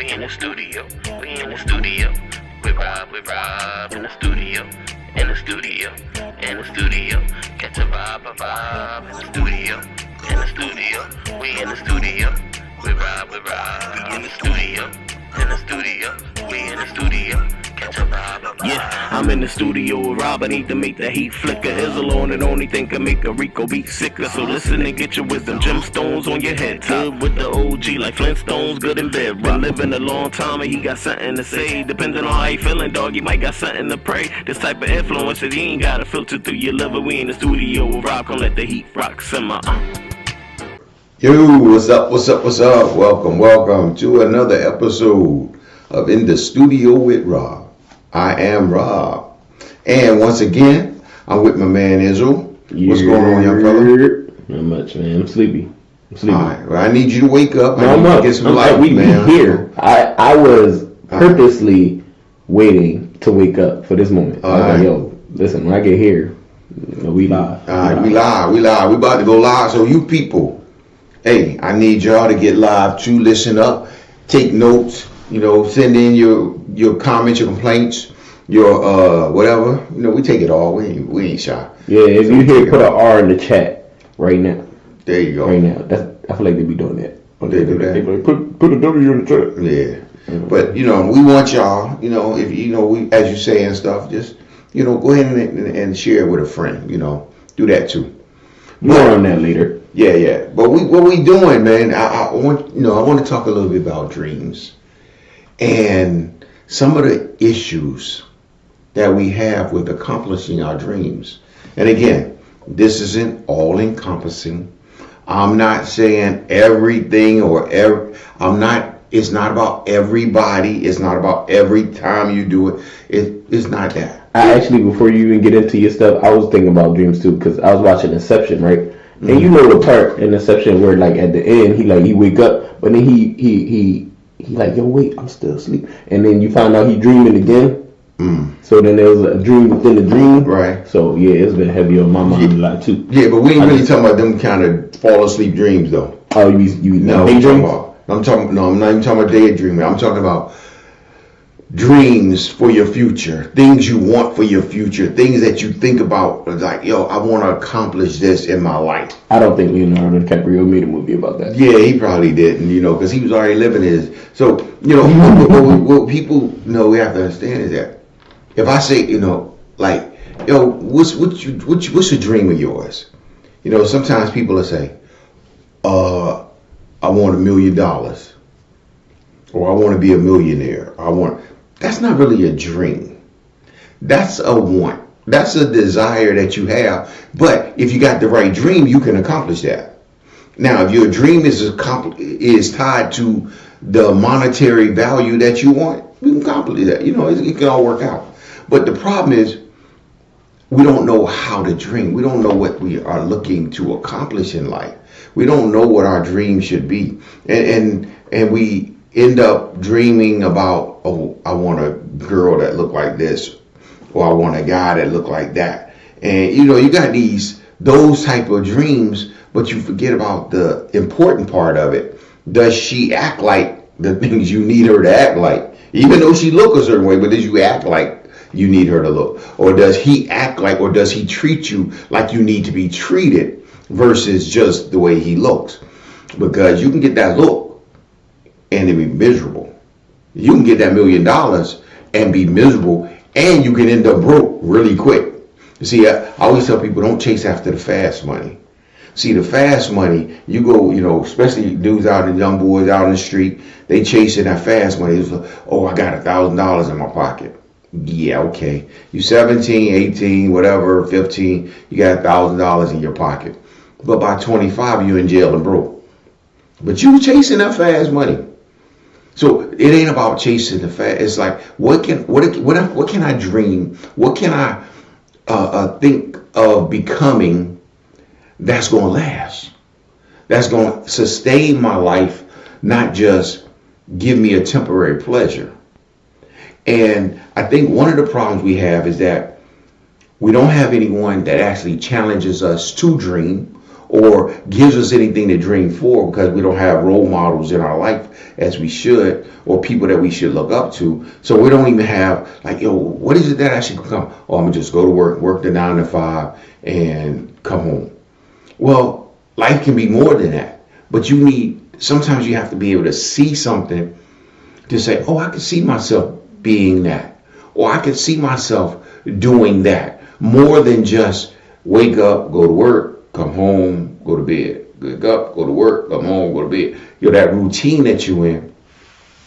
We in the studio. We in the studio. With Rob in the studio. In the studio. In the studio. Catch a vibe in the studio. In the studio. We in the studio. With Rob. We in the studio. In the studio. We in the studio. Yeah, I'm in the studio with Rob. I need to make the heat flicker. Is alone and only thing can make a Rico beat sicker. So listen and get your wisdom. Gemstones on your head. Tub with the OG like Flintstones, good in bed. Been living a long time and he got something to say. Depending on how you feeling, dog, you might got something to pray. This type of influence that you ain't gotta filter through your liver. We in the studio with Rob. Come let the heat rock simmer. Yo, what's up? Welcome to another episode of In the Studio with Rob. I am Rob. And once again, I'm with my man Israel. What's going on, young fella? Not much, man. I'm sleepy. All right. Well, I need you to wake up. No, I'm up. Get some light, man. Here. I was purposely waiting to wake up for this moment. I was like, yo, listen, when I get here, we live. All right, we live. We about to go live. So you people, hey, I need y'all to get live too. Listen up. Take notes. Send in your comments, your complaints, your whatever. We take it all. We ain't shy. Yeah, if you hear, put an R in the chat right now. There you go. Right now. I feel like they be doing that. They do that. They like, put a W in the chat. Yeah. Mm-hmm. But we want y'all. If we, as you say and stuff, just go ahead and share it with a friend. Do that too. More on that later. Yeah. But what we doing, man? I want to talk a little bit about dreams. And some of the issues that we have with accomplishing our dreams. And again, this isn't all encompassing. I'm not saying everything it's not about everybody. It's not about every time you do it. It's not that. I actually, before you even get into your stuff, I was thinking about dreams too, because I was watching Inception, right? Mm-hmm. And you know the part in Inception where like at the end, he wake up, but then he like, yo, wait, I'm still asleep. And then you find out he dreaming again. So then there was a dream within the dream. Right. So, yeah, it's been heavy on my mind a lot, too. Yeah, but we ain't really talking about them kind of fall asleep dreams, though. Oh, you no, I'm not even talking about daydreaming. I'm talking about dreams for your future, things you want for your future, things that you think about, like, yo, I want to accomplish this in my life. I don't think Leonardo DiCaprio made a movie about that. Yeah, he probably didn't, because he was already living his. So, what people we have to understand is that if I say, like, yo, what's a dream of yours? Sometimes people will say, I want $1 million, or I want to be a millionaire. That's not really a dream. That's a want. That's a desire that you have. But if you got the right dream, you can accomplish that. Now, if your dream is tied to the monetary value that you want, you can accomplish that. It can all work out. But the problem is, we don't know how to dream. We don't know what we are looking to accomplish in life. We don't know what our dream should be. And we end up dreaming about, oh, I want a girl that look like this, or I want a guy that look like that. And you got those type of dreams, but you forget about the important part of it. Does she act like the things you need her to act like? Even though she look a certain way, but does you act like you need her to look? Or does he act like, or does he treat you like you need to be treated versus just the way he looks? Because you can get that look and it be miserable. You can get that $1 million and be miserable, and you can end up broke really quick. You see, I always tell people, don't chase after the fast money. See, the fast money, you go, especially dudes out and young boys out in the street, they chasing that fast money. It's like, oh, I got $1,000 in my pocket. Yeah, okay. You 17, 18, whatever, 15, you got $1,000 in your pocket. But by 25, you in jail and broke. But you chasing that fast money. So it ain't about chasing the fast. It's like, what can I dream? What can I think of becoming that's going to last? That's going to sustain my life, not just give me a temporary pleasure. And I think one of the problems we have is that we don't have anyone that actually challenges us to dream or gives us anything to dream for, because we don't have role models in our life as we should, or people that we should look up to. So we don't even have like, what is it that I should become? Oh, I'm gonna just go to work the 9 to 5 and come home. Well, life can be more than that, but sometimes you have to be able to see something to say, oh, I can see myself being that, or I can see myself doing that, more than just wake up, go to work, come home, go to bed. Wake up, go to work, come home, go to bed. That routine that you're in.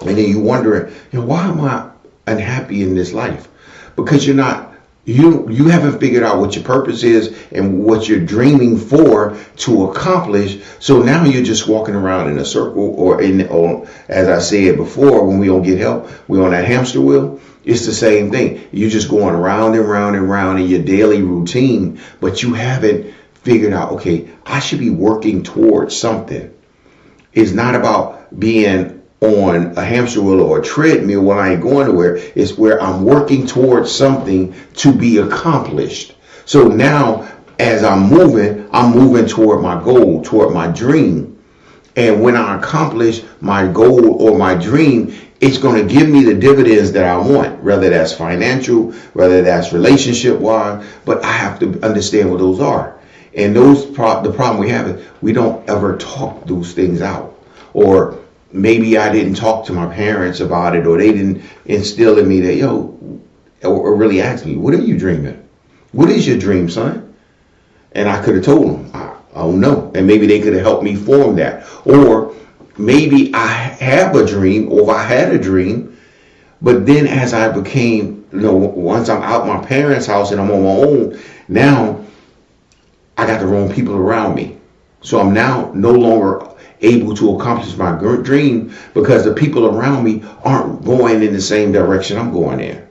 And then you wondering, why am I unhappy in this life? Because you haven't figured out what your purpose is and what you're dreaming for to accomplish. So now you're just walking around in a circle, or as I said before, when we don't get help, we're on that hamster wheel. It's the same thing. You're just going round and round and round in your daily routine, but you haven't figured out, okay, I should be working towards something. It's not about being on a hamster wheel or a treadmill when I ain't going nowhere. It's where I'm working towards something to be accomplished. So now, as I'm moving toward my goal, toward my dream. And when I accomplish my goal or my dream, it's going to give me the dividends that I want, whether that's financial, whether that's relationship-wise, but I have to understand what those are. And the problem we have is we don't ever talk those things out. Or maybe I didn't talk to my parents about it, or they didn't instill in me that, or really ask me, what are you dreaming? What is your dream, son? And I could have told them, I don't know. And maybe they could have helped me form that. Or maybe I have a dream, or if I had a dream, but then as I became, once I'm out my parents' house and I'm on my own, now I got the wrong people around me. So I'm now no longer able to accomplish my dream, because the people around me aren't going in the same direction I'm going in.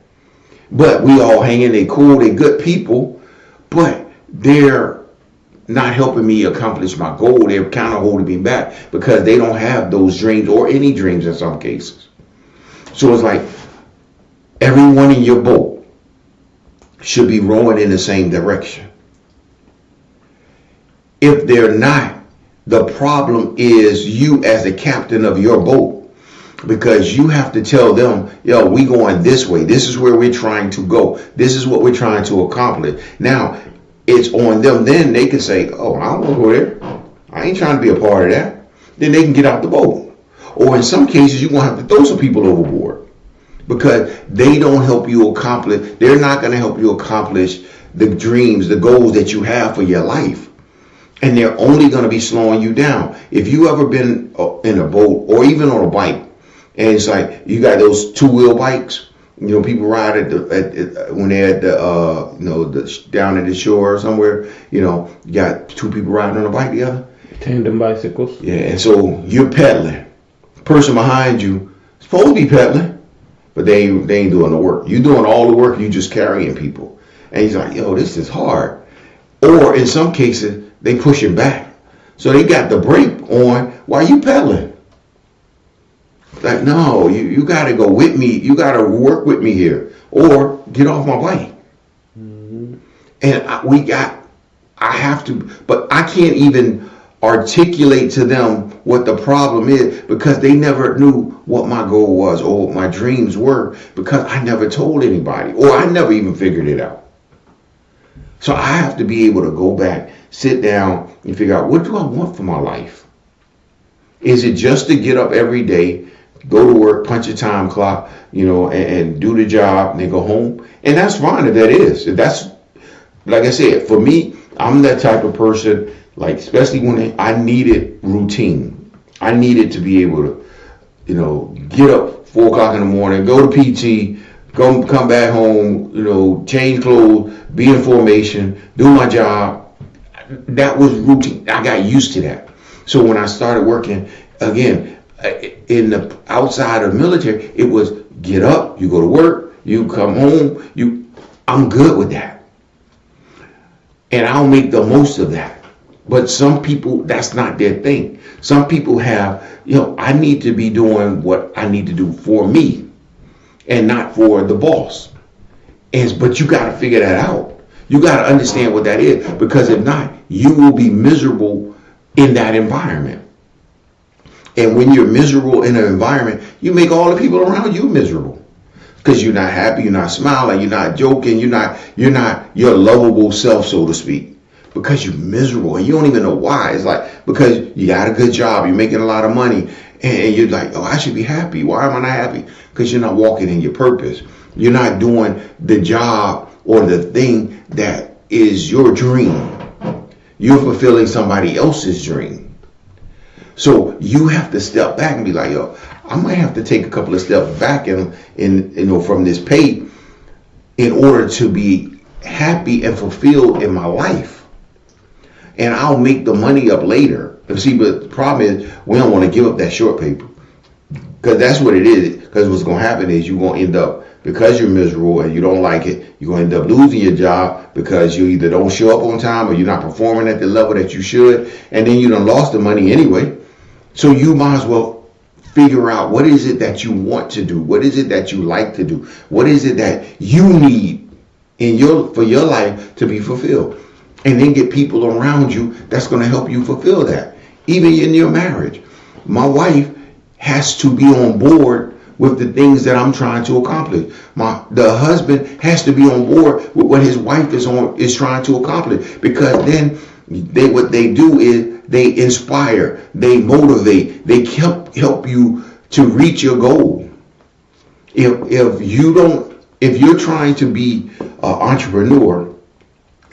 But we all hanging, they cool, they good people, but they're not helping me accomplish my goal. They're kind of holding me back because they don't have those dreams, or any dreams in some cases. So it's like everyone in your boat should be rowing in the same direction. If they're not, the problem is you as the captain of your boat, because you have to tell them, we going this way. This is where we're trying to go. This is what we're trying to accomplish. Now, it's on them. Then they can say, oh, I don't want to go there. I ain't trying to be a part of that. Then they can get out the boat. Or in some cases, you're going to have to throw some people overboard, because they don't help you accomplish. They're not going to help you accomplish the dreams, the goals that you have for your life. And they're only going to be slowing you down. If you ever been in a boat or even on a bike, and it's like you got those 2-wheel bikes, people ride when they're at the down at the shore or somewhere, you got 2 people riding on a bike together. Tandem bicycles. Yeah, and so you're pedaling. Person behind you is supposed to be pedaling, but they ain't doing the work. You doing all the work, you just carrying people. And he's like, this is hard. Or in some cases, they pushing back. So they got the brake on while you pedaling. Like, no, you got to go with me. You got to work with me here, or get off my bike. Mm-hmm. And I have to, but I can't even articulate to them what the problem is, because they never knew what my goal was or what my dreams were, because I never told anybody, or I never even figured it out. So I have to be able to go back, sit down, and figure out, what do I want for my life? Is it just to get up every day, go to work, punch a time clock, and do the job, and then go home? And that's fine if that is. If that's, like I said, for me, I'm that type of person, like, especially when I needed routine. I needed to be able to, get up 4 o'clock in the morning, go to PT, come back home, change clothes, be in formation, do my job. That was routine. I got used to that. So when I started working again in the outside of military, it was get up, you go to work, you come home, I'm good with that. And I'll make the most of that. But some people, that's not their thing. Some people have, I need to be doing what I need to do for me and not for the boss. But you got to figure that out. You got to understand what that is, because if not, you will be miserable in that environment. And when you're miserable in an environment, you make all the people around you miserable, because you're not happy, you're not smiling, you're not joking, you're not your lovable self, so to speak, because you're miserable and you don't even know why. It's like because you got a good job, you're making a lot of money, and you're like, oh, I should be happy. Why am I not happy? Because you're not walking in your purpose. You're not doing the job or the thing that is your dream. You're fulfilling somebody else's dream. So you have to step back and be like, yo, I might have to take a couple of steps back in from this pay in order to be happy and fulfilled in my life. And I'll make the money up later. See, but the problem is we don't want to give up that short paper, because that's what it is. Because what's going to happen is you're going to end up, because you're miserable and you don't like it, you're going to end up losing your job because you either don't show up on time or you're not performing at the level that you should. And then you done lost the money anyway. So you might as well figure out, what is it that you want to do? What is it that you like to do? What is it that you need for your life to be fulfilled? And then get people around you that's going to help you fulfill that. Even in your marriage. My wife has to be on board with the things that I'm trying to accomplish. The husband has to be on board with what his wife is trying to accomplish, because then what they do is they inspire, they motivate, they help you to reach your goal. If you're trying to be an entrepreneur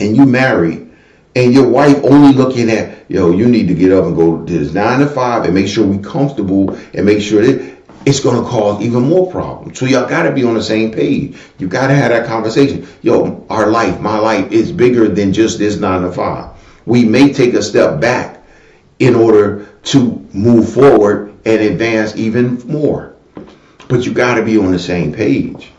and you marry, and your wife only looking at, you need to get up and go to this 9 to 5 and make sure we comfortable and make sure that it's going to cause even more problems. So y'all got to be on the same page. You got to have that conversation. My life is bigger than just this 9 to 5. We may take a step back in order to move forward and advance even more. But you got to be on the same page.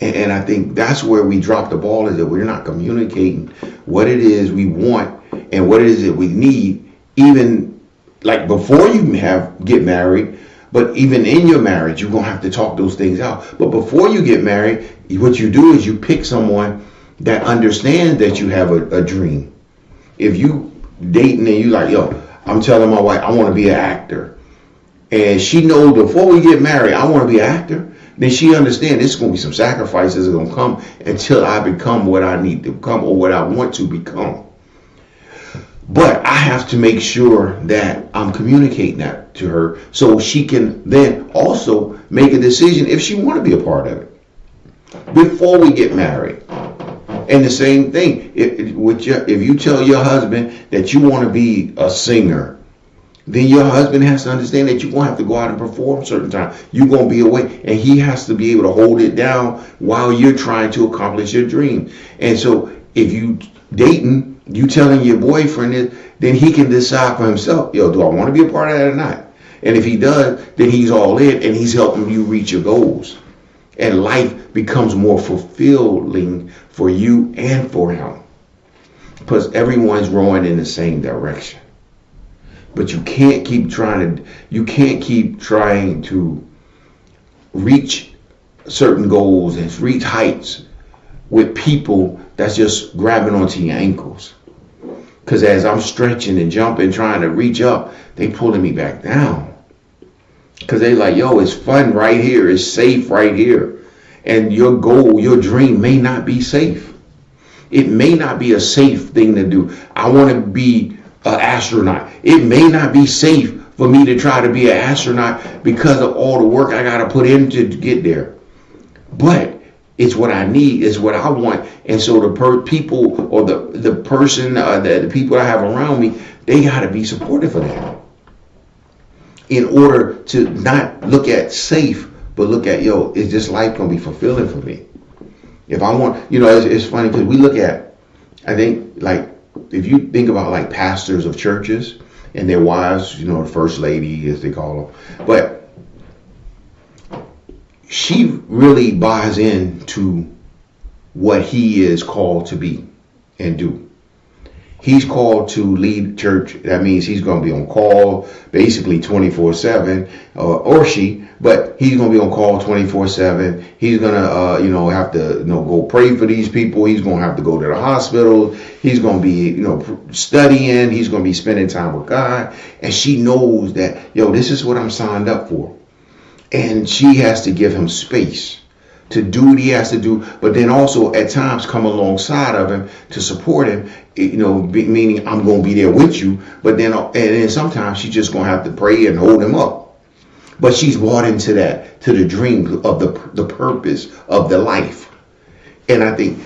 And I think that's where we drop the ball, is that we're not communicating what it is we want and what it is that we need, even like before you get married. But even in your marriage, you're going to have to talk those things out. But before you get married, what you do is you pick someone that understands that you have a dream. If you dating and you like, I'm telling my wife, I want to be an actor. And she knows before we get married, I want to be an actor. Then she understands there's going to be some sacrifices that are going to come until I become what I need to become or what I want to become. But I have to make sure that I'm communicating that to her so she can then also make a decision if she want to be a part of it before we get married. And the same thing, if you tell your husband that you want to be a singer, then your husband has to understand that you're going to have to go out and perform certain time. You're going to be away, and he has to be able to hold it down while you're trying to accomplish your dream. And so if you dating, you telling your boyfriend this, then he can decide for himself, do I want to be a part of that or not? And if he does, then he's all in and he's helping you reach your goals. And life becomes more fulfilling for you and for him, because everyone's rowing in the same direction. But you can't keep trying to reach certain goals and reach heights with people that's just grabbing onto your ankles. Because as I'm stretching and jumping, trying to reach up, they pulling me back down. Because they like, it's fun right here. It's safe right here. And your goal, your dream may not be safe. It may not be a safe thing to do. I want to be an astronaut. It may not be safe for me to try to be an astronaut because of all the work I got to put in to get there. But it's what I need, it's what I want. And so the people or the people I have around me, they got to be supportive of that. In order to not look at safe, but look at, is this life going to be fulfilling for me? If I want, it's funny because we look at, I think, like, if you think about like pastors of churches and their wives, the first lady, as they call them, but she really buys into what he is called to be and do. He's called to lead church. That means he's going to be on call basically 24/7, or she, but he's going to be on call 24/7. He's going to, have to, go pray for these people. He's going to have to go to the hospital. He's going to be, studying. He's going to be spending time with God. And she knows that, this is what I'm signed up for. And she has to give him space to do what he has to do, but then also at times come alongside of him to support him, meaning I'm going to be there with you, but then sometimes she's just going to have to pray and hold him up. But she's bought into that, to the dream of the purpose of the life. And I think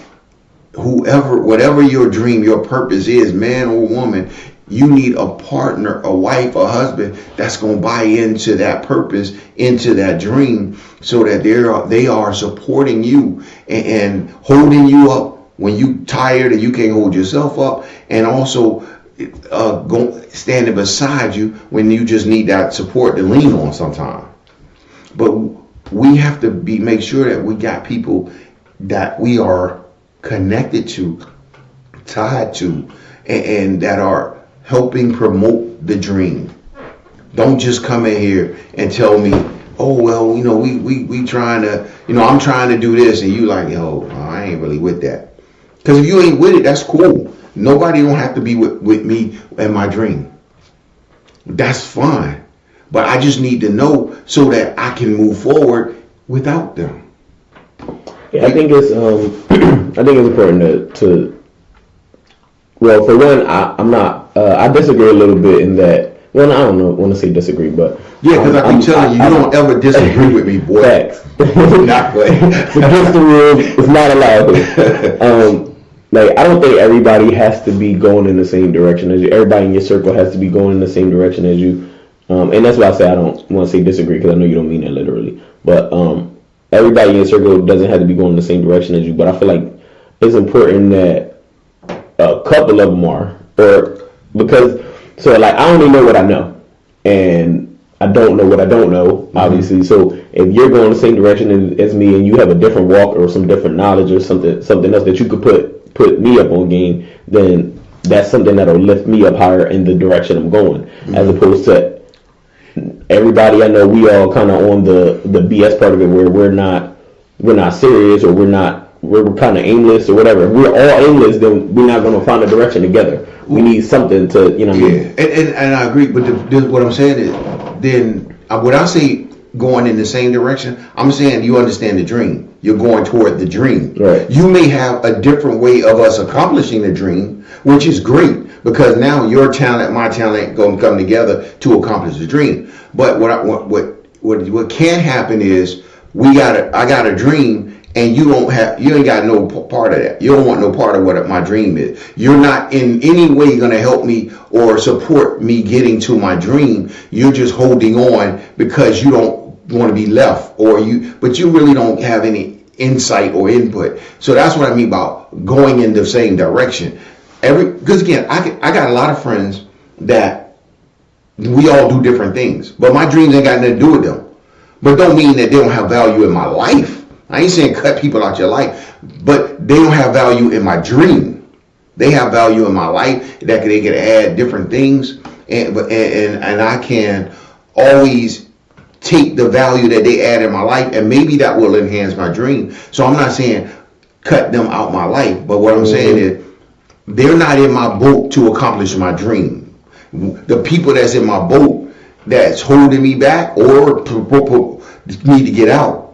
whatever your dream, your purpose is, man or woman, you need a partner, a wife, a husband that's going to buy into that purpose, into that dream, so that they are supporting you and holding you up when you tired and you can't hold yourself up, and also standing beside you when you just need that support to lean on sometimes. But we have to make sure that we got people that we are connected to, tied to, and that are helping promote the dream. Don't just come in here and tell me, oh, well, we trying to, I'm trying to do this, and you like, I ain't really with that. Because if you ain't with it, that's cool. Nobody don't have to be with me and my dream. That's fine. But I just need to know so that I can move forward without them. Yeah, I think it's important to well, for one, I'm not. I disagree a little bit in that. Well, I don't want to say disagree, but yeah, because I keep telling you, you don't ever disagree with me, boy. Facts. Not way. It's against the rules. It's not allowed. I don't think everybody has to be going in the same direction as you. Everybody in your circle has to be going in the same direction as you. And that's why I say I don't want to say disagree, because I know you don't mean that literally. But everybody in your circle doesn't have to be going in the same direction as you. But I feel like it's important that a couple of them are, I only know what I know, and I don't know what I don't know, obviously. Mm-hmm. So if you're going the same direction as me, and you have a different walk or some different knowledge or something else that you could put me up on game, then that's something that'll lift me up higher in the direction I'm going, mm-hmm. as opposed to everybody I know. We all kind of on the BS part of it, where we're not serious, or we're kind of aimless or whatever. If we're all aimless, then we're not going to find a direction together. We need something to, what I mean? And I agree, but what I'm saying is, then when I say going in the same direction, I'm saying you understand the dream. You're going toward the dream. Right. You may have a different way of us accomplishing the dream, which is great, because now your talent, my talent, going to come together to accomplish the dream. But what can happen is I got a dream, and you ain't got no part of that. You don't want no part of what my dream is. You're not in any way going to help me or support me getting to my dream. You're just holding on because you don't want to be left, but you really don't have any insight or input. So that's what I mean about going in the same direction. Because again, I got a lot of friends that we all do different things, but my dreams ain't got nothing to do with them. But don't mean that they don't have value in my life. I ain't saying cut people out your life, but they don't have value in my dream. They have value in my life that they can add different things, and I can always take the value that they add in my life, and maybe that will enhance my dream. So I'm not saying cut them out my life, but what I'm saying is they're not in my boat to accomplish my dream. The people that's in my boat that's holding me back or need to get out.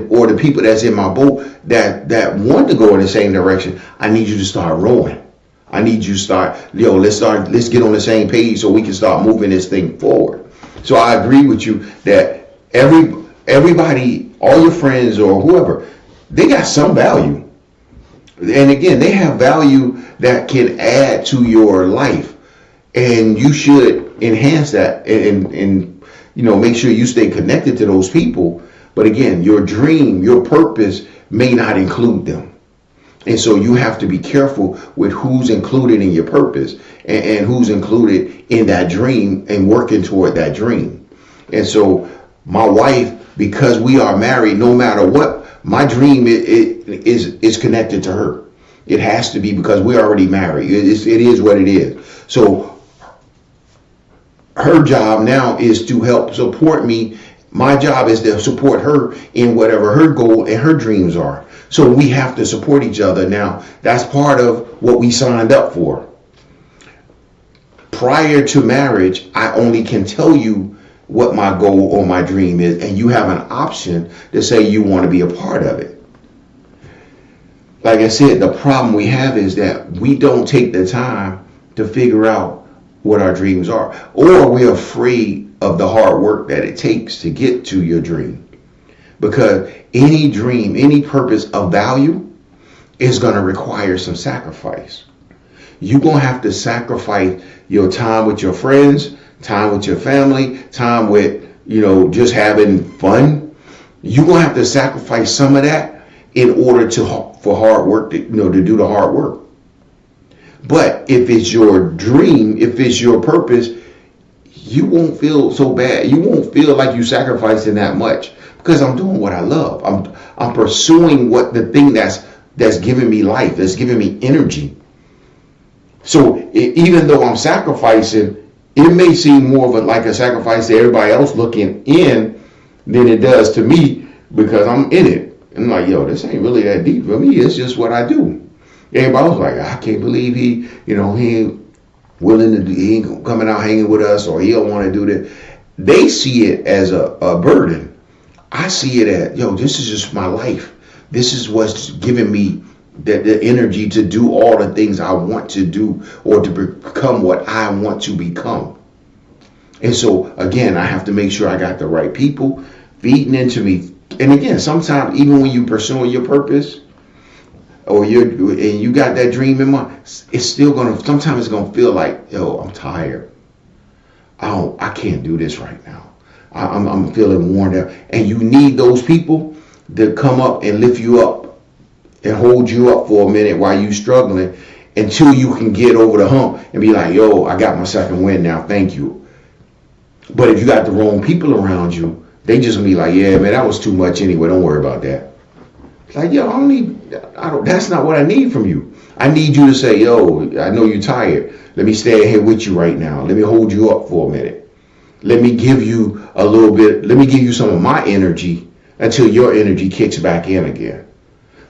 Or the people that's in my boat that want to go in the same direction, I need you to start rowing. I need you to start, let's get on the same page so we can start moving this thing forward. So I agree with you that everybody, all your friends or whoever, they got some value. And again, they have value that can add to your life. And you should enhance that and make sure you stay connected to those people. But again, your dream, your purpose may not include them. And so you have to be careful with who's included in your purpose and who's included in that dream and working toward that dream. And so my wife, because we are married, no matter what, my dream is connected to her. It has to be because we're already married. It is what it is. So her job now is to help support me. My job is to support her in whatever her goal and her dreams are. So we have to support each other. Now, that's part of what we signed up for. Prior to marriage, I only can tell you what my goal or my dream is, and you have an option to say you want to be a part of it. Like I said, the problem we have is that we don't take the time to figure out what our dreams are, or we're afraid of the hard work that it takes to get to your dream. Because any dream, any purpose of value is going to require some sacrifice. You're going to have to sacrifice your time with your friends, time with your family, time with, just having fun. You're going to have to sacrifice some of that in order for hard work, to do the hard work. But if it's your dream, if it's your purpose, you won't feel so bad. You won't feel like you're sacrificing that much because I'm doing what I love. I'm pursuing the thing that's giving me life, that's giving me energy. So even though I'm sacrificing, it may seem more of like a sacrifice to everybody else looking in than it does to me because I'm in it. And I'm like, yo, this ain't really that deep for me. It's just what I do. Everybody was like, I can't believe he ain't willing to, he ain't coming out hanging with us, or he don't want to do that. They see it as a burden. I see it as, this is just my life. This is what's giving me the energy to do all the things I want to do or to become what I want to become. And so, again, I have to make sure I got the right people feeding into me. And again, sometimes even when you're pursuing your purpose or you got that dream in mind, it's still sometimes it's gonna feel like, I'm tired. I can't do this right now. I'm feeling worn out. And you need those people to come up and lift you up and hold you up for a minute while you struggling until you can get over the hump and be like, I got my second win now, thank you. But if you got the wrong people around you, they just gonna be like, yeah, man, that was too much anyway, don't worry about that. It's like, that's not what I need from you. I need you to say, I know you're tired. Let me stay here with you right now. Let me hold you up for a minute. Let me give you a little bit, let me give you some of my energy until your energy kicks back in again.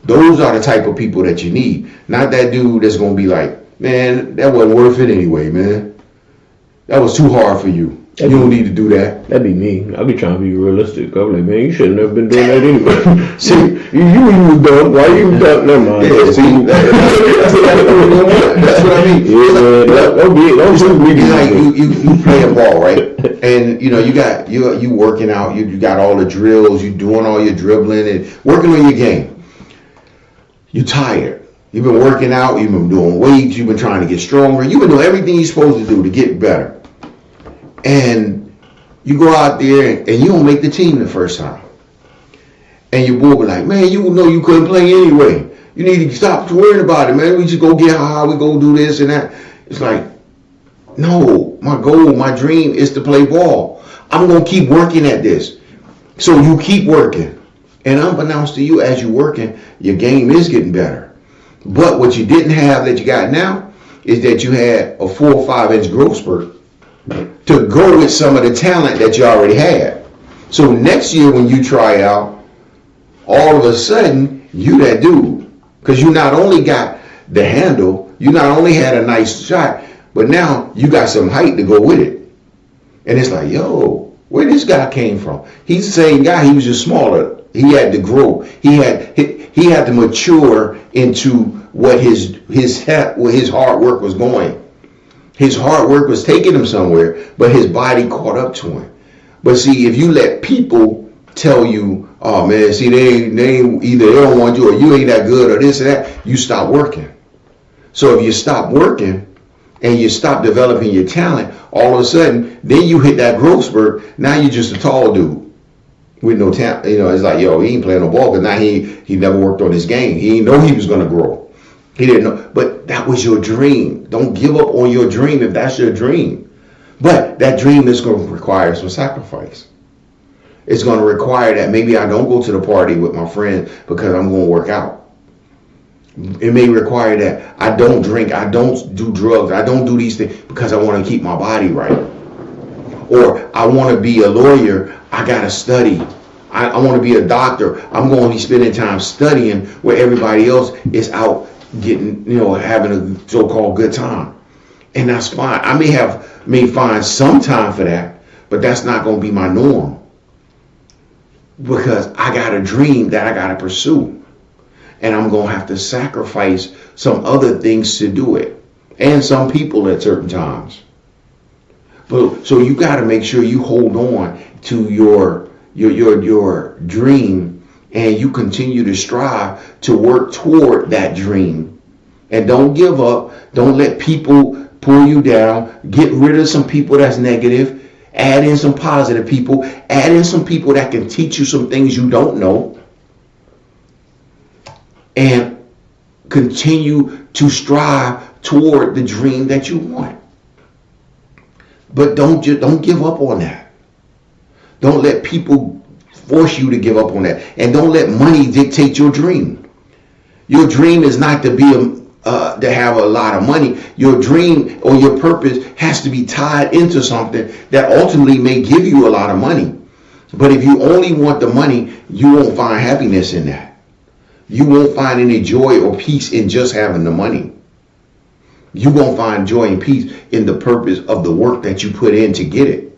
Those are the type of people that you need. Not that dude that's going to be like, man, that wasn't worth it anyway, man. That was too hard for you. You don't need to do that. That'd be me. I'd be trying to be realistic. I'm like, man, you should have never been doing that anyway. See, you was dumb. Why you dumb? Never mind. Yeah, see, that's what I mean. You play a ball, right? And you working out. You got all the drills. You doing all your dribbling and working on your game. You tired. You've been working out. You've been doing weights. You've been trying to get stronger. You've been doing everything you're supposed to do to get better. And you go out there and you don't make the team the first time. And your boy be like, man, you know you couldn't play anyway. You need to stop worrying about it, man. We just go get high, we go do this and that. It's like, no, my goal, my dream is to play ball. I'm going to keep working at this. So you keep working. And unbeknownst to you, as you're working, your game is getting better. But what you didn't have that you got now is that you had a 4 or 5 inch growth spurt to go with some of the talent that you already had. So next year when you try out, all of a sudden, you that dude. Because you not only got the handle, you not only had a nice shot, but now you got some height to go with it. And it's like, where this guy came from? He's the same guy, he was just smaller. He had to grow. He had to mature into what his hard work was going. His hard work was taking him somewhere, but his body caught up to him. But see, if you let people tell you, oh man, see, they either they don't want you or you ain't that good or this or that, you stop working. So if you stop working and you stop developing your talent, all of a sudden, then you hit that growth spurt. Now you're just a tall dude with no talent. It's like, he ain't playing no ball because now he never worked on his game. He didn't know he was going to grow. He didn't know, but that was your dream. Don't give up on your dream if that's your dream. But that dream is going to require some sacrifice. It's going to require that maybe I don't go to the party with my friends because I'm going to work out. It may require that I don't drink, I don't do drugs, I don't do these things because I want to keep my body right. Or I want to be a lawyer, I got to study. I want to be a doctor, I'm going to be spending time studying where everybody else is out getting, having a so-called good time. And that's fine. I may find some time for that, but that's not going to be my norm. Because I got a dream that I got to pursue. And I'm going to have to sacrifice some other things to do it. And some people at certain times. So you got to make sure you hold on to your dream, and you continue to strive to work toward that dream. And don't give up. Don't let people pull you down. Get rid of some people that's negative. Add in some positive people. Add in some people that can teach you some things you don't know. And continue to strive toward the dream that you want. But don't give up on that. Don't let people force you to give up on that. And don't let money dictate your dream. Your dream is not to have a lot of money. Your dream or your purpose has to be tied into something that ultimately may give you a lot of money. But if you only want the money, you won't find happiness in that. You won't find any joy or peace in just having the money. You won't find joy and peace in the purpose of the work that you put in to get it.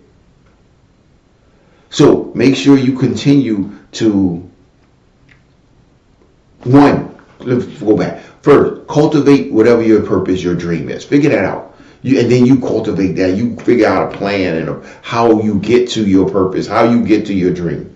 So make sure you continue to, let's go back. First, cultivate whatever your purpose, your dream is. Figure that out. And then you cultivate that. You figure out a plan and how you get to your purpose, how you get to your dream.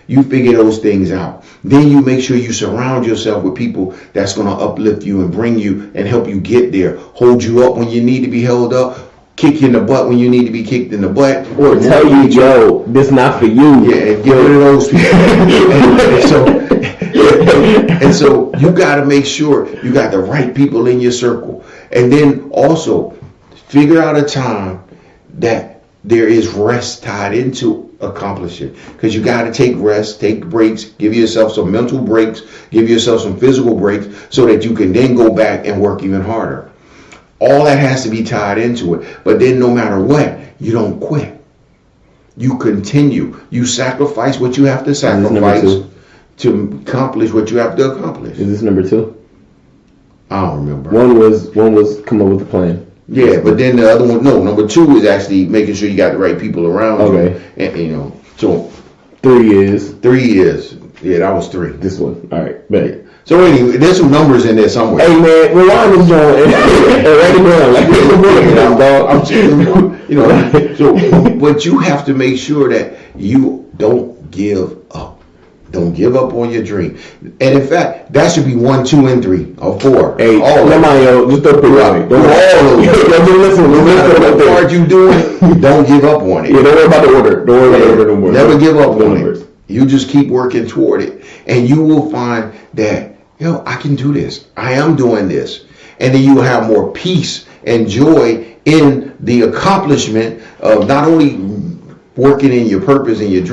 You figure those things out. Then you make sure you surround yourself with people that's going to uplift you and bring you and help you get there. Hold you up when you need to be held up. Kick you in the butt when you need to be kicked in the butt. Or tell you, yo, this not for you. Yeah, and get rid of those people. and so you got to make sure you got the right people in your circle. And then also figure out a time that there is rest tied into accomplishing, because you got to take rest, take breaks, give yourself some mental breaks, give yourself some physical breaks, so that you can then go back and work even harder. All that has to be tied into it. But then no matter what, you don't quit. You continue. You sacrifice what you have to sacrifice to accomplish what you have to accomplish. Is this number 2? I don't remember. One was come up with a plan. Yeah, but then the other one, number 2 is actually making sure you got the right people around you. And, so 3 is. Yeah, that was 3. This one. All right, bet. So anyway, there's some numbers in there somewhere. Hey man, rewind this joint and write it down. So, but you have to make sure that you don't give up. Don't give up on your dream. And in fact, that should be 1, 2, and 3, or 4. Hey, come on, yo, just don't put it out. Don't all of them. Listen. The part you doing, don't give up on it. Yeah, don't worry about the order. Don't worry about the order no more. Never give up on it. You just keep working toward it, and you will find that, I can do this. I am doing this. And then you will have more peace and joy in the accomplishment of not only working in your purpose and your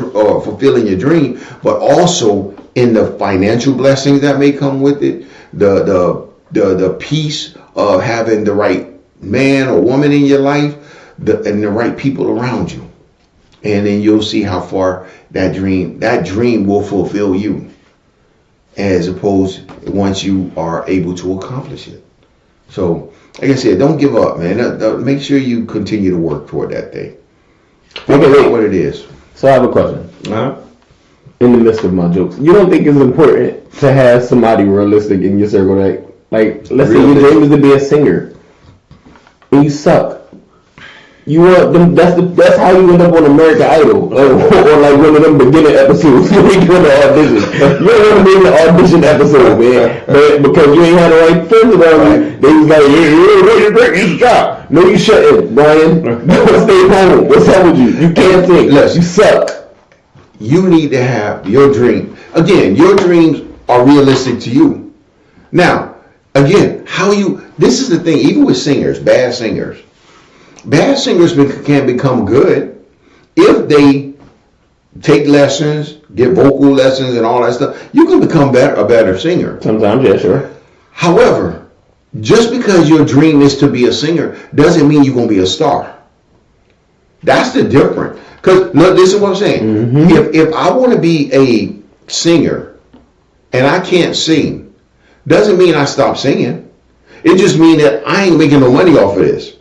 fulfilling your dream, but also in the financial blessings that may come with it, the peace of having the right man or woman in your life, and the right people around you. And then you'll see how far that dream will fulfill you, as opposed once you are able to accomplish it. So, like I said, don't give up, man. Make sure you continue to work toward that thing. Figure out what it is. So I have a question. In the midst of my jokes, you don't think it's important to have somebody realistic in your circle that, like, let's say your dream is to be a singer, and you suck. You want them? That's how you end up on American Idol, or like one of them beginning episodes when you go to audition. You don't want to be in the audition episode, man, but because you ain't had the right friends around you, they was like, you stop. No, you shouldn't, Brian. Stay home. What's up with you? You can't sing. Look, you suck. You need to have your dream. Again, your dreams are realistic to you. Now, again, this is the thing, even with singers, bad singers can become good if they take lessons, get vocal lessons and all that stuff. You can become a better singer. Sometimes, yeah, sure. However, just because your dream is to be a singer doesn't mean you're going to be a star. That's the difference. Because look, this is what I'm saying. Mm-hmm. If I want to be a singer and I can't sing, doesn't mean I stop singing. It just means that I ain't making no money off of this.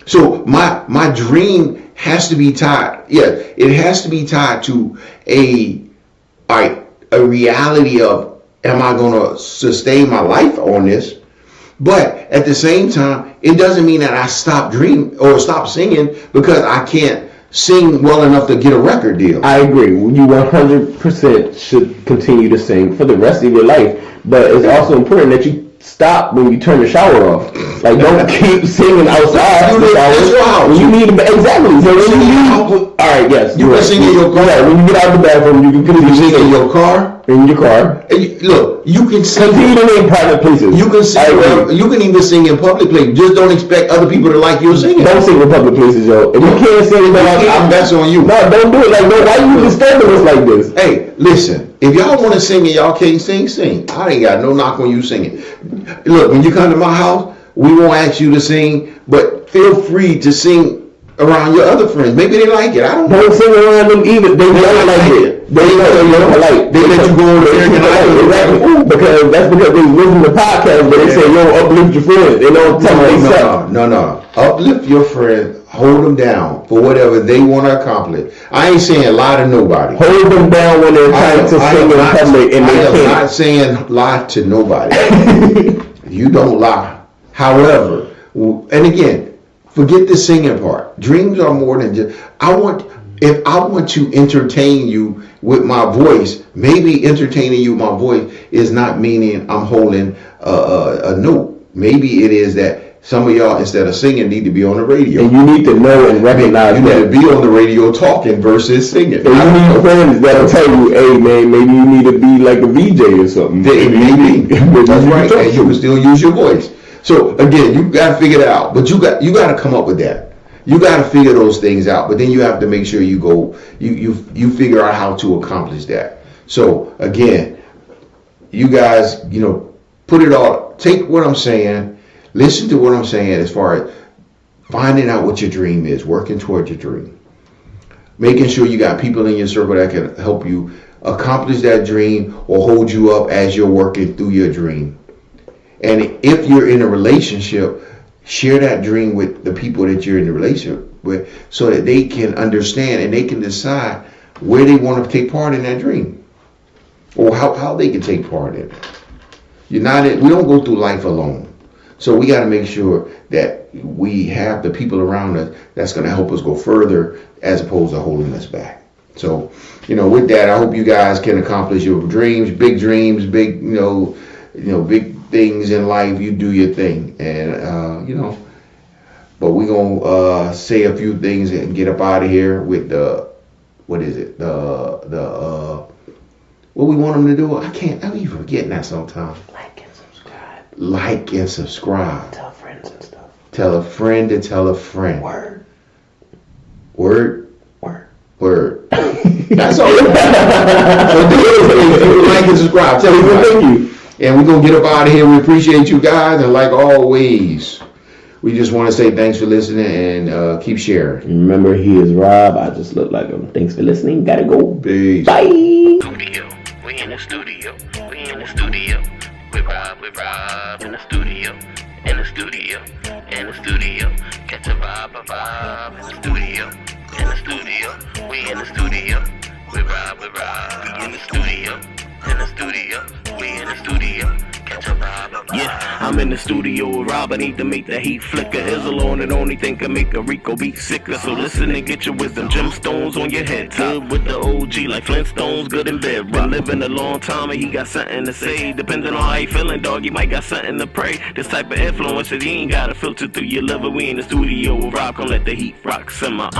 So my dream has to be tied. Yeah, it has to be tied to a reality of, am I going to sustain my life on this? But at the same time, it doesn't mean that I stop dreaming or stop singing because I can't sing well enough to get a record deal. I agree. You 100% should continue to sing for the rest of your life. But it's also important that you stop when you turn the shower off. Like, don't keep singing outside. When you need exactly. So when you need, all right, yes. You can sing in your car. Yeah, when you get out of the bathroom, you can continue sing in your car. In your car. Look, you can sing. Continue to sing in private places. You can sing. You can even sing in public places. Just don't expect other people to like your singing. Don't sing in public places, yo. If you can't sing, that's on you. No, don't do it. Like, no, why you disturbing us like this? Hey, listen. If y'all want to sing and y'all can't sing, sing. I ain't got no knock on you singing. Look, when you come to my house, we won't ask you to sing, but feel free to sing around your other friends. Maybe they like it. I don't know. Don't sing around them either. They don't like it. They don't like. They let you go on there and exactly. Because that's because they listen to podcasts, but they say, yo, uplift your friends. They don't tell them something. No. Uplift your friends. Hold them down for whatever they want to accomplish. I ain't saying lie to nobody. Hold them down when they're trying to sing in public and they can't. I'm not saying lie to nobody. You don't lie. However, and again, forget the singing part. Dreams are more than just. If I want to entertain you with my voice, maybe entertaining you with my voice is not meaning I'm holding a note. Maybe it is that some of y'all, instead of singing, need to be on the radio. And you need to know and recognize that. You need to be on the radio talking versus singing. And you need friends that'll tell you, hey man, maybe you need to be like a VJ or something. Maybe. That's right. And you can still use your voice. So again, you got to figure it out. But you got to come up with that. You got to figure those things out. But then you have to make sure you go. You figure out how to accomplish that. So again, you guys, put it all. Take what I'm saying. Listen to what I'm saying as far as finding out what your dream is, working towards your dream. Making sure you got people in your circle that can help you accomplish that dream or hold you up as you're working through your dream. And if you're in a relationship, share that dream with the people that you're in the relationship with so that they can understand and they can decide where they want to take part in that dream or how they can take part in it. We don't go through life alone. So we got to make sure that we have the people around us that's going to help us go further as opposed to holding us back. So, with that, I hope you guys can accomplish your dreams, big, big things in life. You do your thing. And, but we're going to say a few things and get up out of here with what we want them to do. I'm even forgetting that sometimes. Like and subscribe. Tell friends and stuff. Tell a friend to tell a friend. Word. That's all. So do like and subscribe. Tell me thank you. And we're going to get up out of here. We appreciate you guys. And like always, we just want to say thanks for listening and keep sharing. Remember, he is Rob. I just look like him. Thanks for listening. Gotta go. Peace. Bye. Studio. We in the studio. With Rob in the studio, in the studio, in the studio. Catch a vibe in the studio, in the studio. We in the studio, with Rob, we in the studio, we in the studio. Catch a vibe. Yeah, I'm in the studio with Rob. I need to make the heat flicker. Is alone and only thing can make a Rico beat sicker. So listen and get your wisdom. Gemstones on your head top. With the OG like Flintstones, good in bed. Been living a long time and he got something to say. Depending on how he feeling, dog, he might got something to pray. This type of influence that he ain't got to filter through your liver. We in the studio with Rob. Come let the heat rock simmer.